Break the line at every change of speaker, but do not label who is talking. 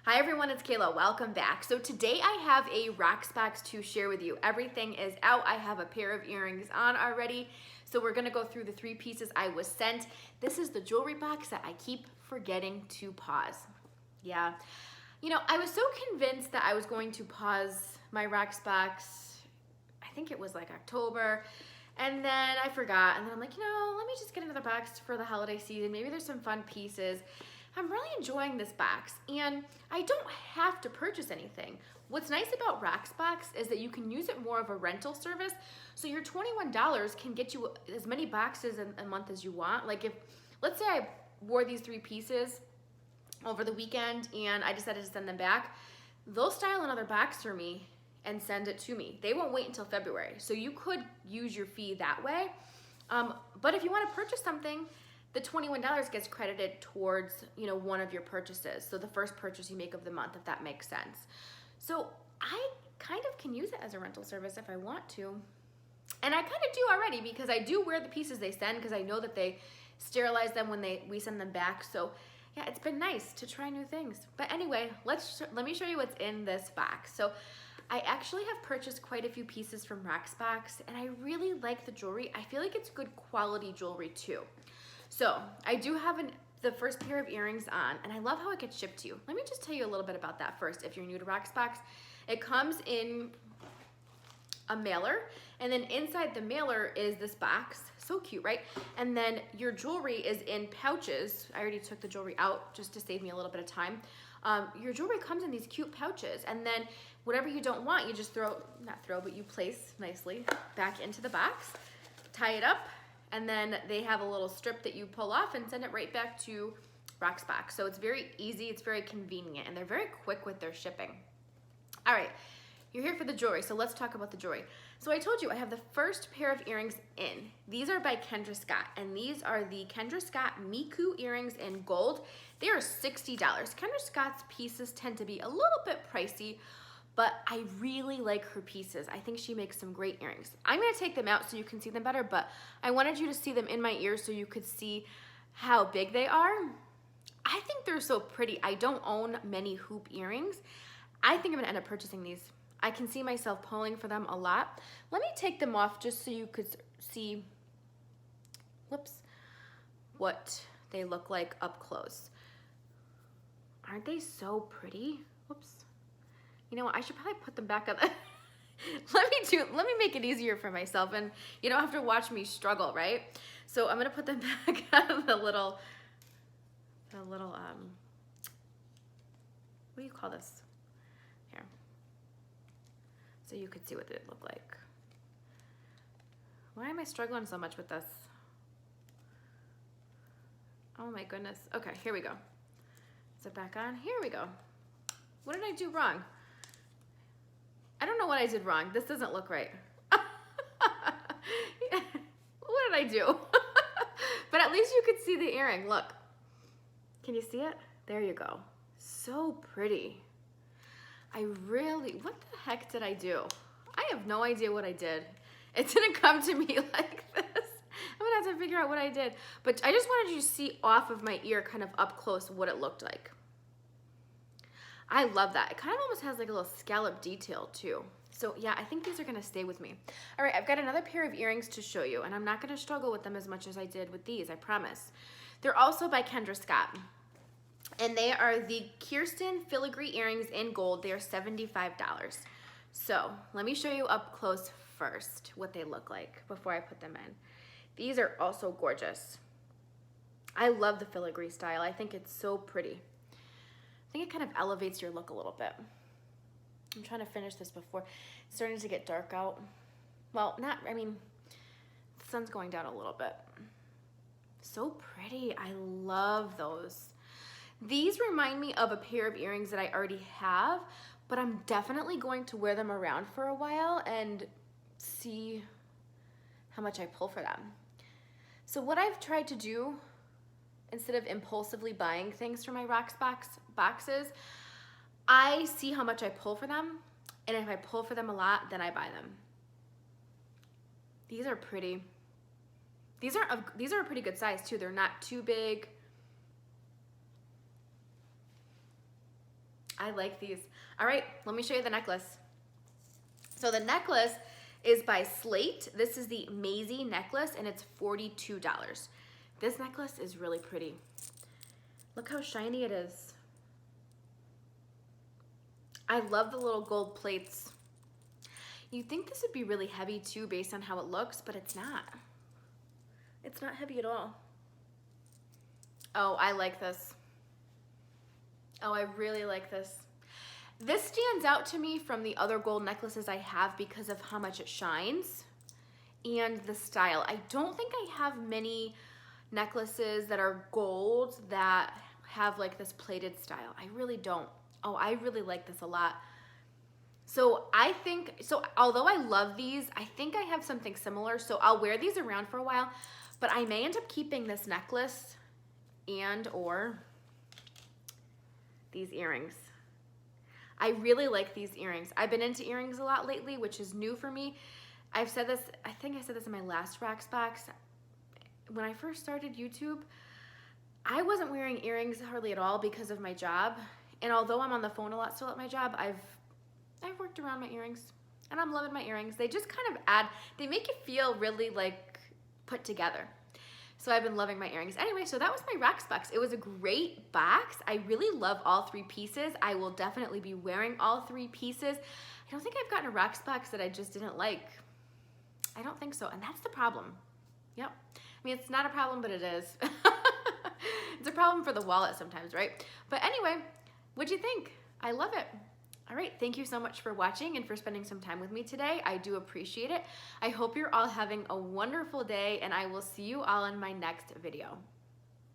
Hi everyone, it's Kayla. Welcome back. So today I have a Rocksbox to share with you. Everything is out. I have a pair of earrings on already. So we're gonna go through the 3 pieces I was sent. This is the jewelry box that I keep forgetting to pause. Yeah. You know, I was so convinced that I was going to pause my Rocksbox. I think it was like October. And then I forgot. And then I'm like, let me just get another box for the holiday season. Maybe there's some fun pieces. I'm really enjoying this box, and I don't have to purchase anything. What's nice about Rocksbox is that you can use it more of a rental service, so your $21 can get you as many boxes a month as you want. Like if, let's say I wore these 3 pieces over the weekend and I decided to send them back, they'll style another box for me and send it to me. They won't wait until February, so you could use your fee that way. But if you want to purchase something, the $21 gets credited towards, one of your purchases. So the first purchase you make of the month, if that makes sense. So I kind of can use it as a rental service if I want to. And I kind of do already, because I do wear the pieces they send, because I know that they sterilize them when we send them back. So yeah, it's been nice to try new things. But anyway, let me show you what's in this box. So I actually have purchased quite a few pieces from Rocksbox, and I really like the jewelry. I feel like it's good quality jewelry too. So I do have the first pair of earrings on, and I love how it gets shipped to you. Let me just tell you a little bit about that first. If you're new to Rocksbox, it comes in a mailer, and then inside the mailer is this box. So cute, right? And then your jewelry is in pouches. I already took the jewelry out just to save me a little bit of time. Your jewelry comes in these cute pouches, and then whatever you don't want, you just you place nicely back into the box, tie it up, and then they have a little strip that you pull off and send it right back to Rocksbox. So it's very easy, it's very convenient, and they're very quick with their shipping. All right, you're here for the jewelry, so let's talk about the jewelry. So I told you I have the first pair of earrings in. These are by Kendra Scott, and these are the Kendra Scott Miku earrings in gold. They are $60. Kendra Scott's pieces tend to be a little bit pricey, but I really like her pieces. I think she makes some great earrings. I'm gonna take them out so you can see them better, but I wanted you to see them in my ears so you could see how big they are. I think they're so pretty. I don't own many hoop earrings. I think I'm gonna end up purchasing these. I can see myself pulling for them a lot. Let me take them off just so you could see, what they look like up close. Aren't they so pretty? Whoops. You know what, I should probably put them back on the let me make it easier for myself, and you don't have to watch me struggle, right? So I'm gonna put them back on the little, what do you call this? Here. So you could see what they look like. Why am I struggling so much with this? Oh my goodness. Okay, here we go. Is it back on? Here we go. What did I do wrong? I don't know what I did wrong. This doesn't look right. What did I do? But at least you could see the earring. Look. Can you see it? There you go. So pretty. What the heck did I do? I have no idea what I did. It didn't come to me like this. I'm gonna have to figure out what I did. But I just wanted you to see off of my ear, kind of up close, what it looked like. I love that. It kind of almost has like a little scallop detail too. So yeah, I think these are gonna stay with me. All right, I've got another pair of earrings to show you, and I'm not gonna struggle with them as much as I did with these, I promise. They're also by Kendra Scott. And they are the Kirsten Filigree earrings in gold. They are $75. So let me show you up close first what they look like before I put them in. These are also gorgeous. I love the filigree style. I think it's so pretty. I think it kind of elevates your look a little bit. I'm trying to finish this before it's starting to get dark out. Well, the sun's going down a little bit. So pretty. I love those. These remind me of a pair of earrings that I already have, but I'm definitely going to wear them around for a while and see how much I pull for them. So what I've tried to do, instead of impulsively buying things from my Rocksbox boxes, I see how much I pull for them, and if I pull for them a lot, then I buy them. These are pretty. These are a pretty good size too. They're not too big. I like these. All right, let me show you the necklace. So the necklace is by Slate. This is the Maisy necklace, and it's $42. This necklace is really pretty. Look how shiny it is. I love the little gold plates. You'd think this would be really heavy too based on how it looks, but it's not. It's not heavy at all. Oh, I like this. Oh, I really like this. This stands out to me from the other gold necklaces I have because of how much it shines and the style. I don't think I have many necklaces that are gold that have like this plated style. I really don't. Oh, I really like this a lot. So I think, so although I love these, I think I have something similar. So I'll wear these around for a while, but I may end up keeping this necklace and or these earrings. I really like these earrings. I've been into earrings a lot lately, which is new for me. I've said this, I think I said this in my last Rocksbox. When I first started YouTube, I wasn't wearing earrings hardly at all because of my job. And although I'm on the phone a lot still at my job, I've worked around my earrings and I'm loving my earrings. They just kind of add, they make you feel really like put together. So I've been loving my earrings. Anyway, so that was my Rocksbox. It was a great box. I really love all three pieces. I will definitely be wearing all three pieces. I don't think I've gotten a Rocksbox that I just didn't like. I don't think so, and that's the problem. Yep. I mean, it's not a problem, but it is. It's a problem for the wallet sometimes, right? But anyway, what'd you think? I love it. All right, thank you so much for watching and for spending some time with me today. I do appreciate it. I hope you're all having a wonderful day, and I will see you all in my next video.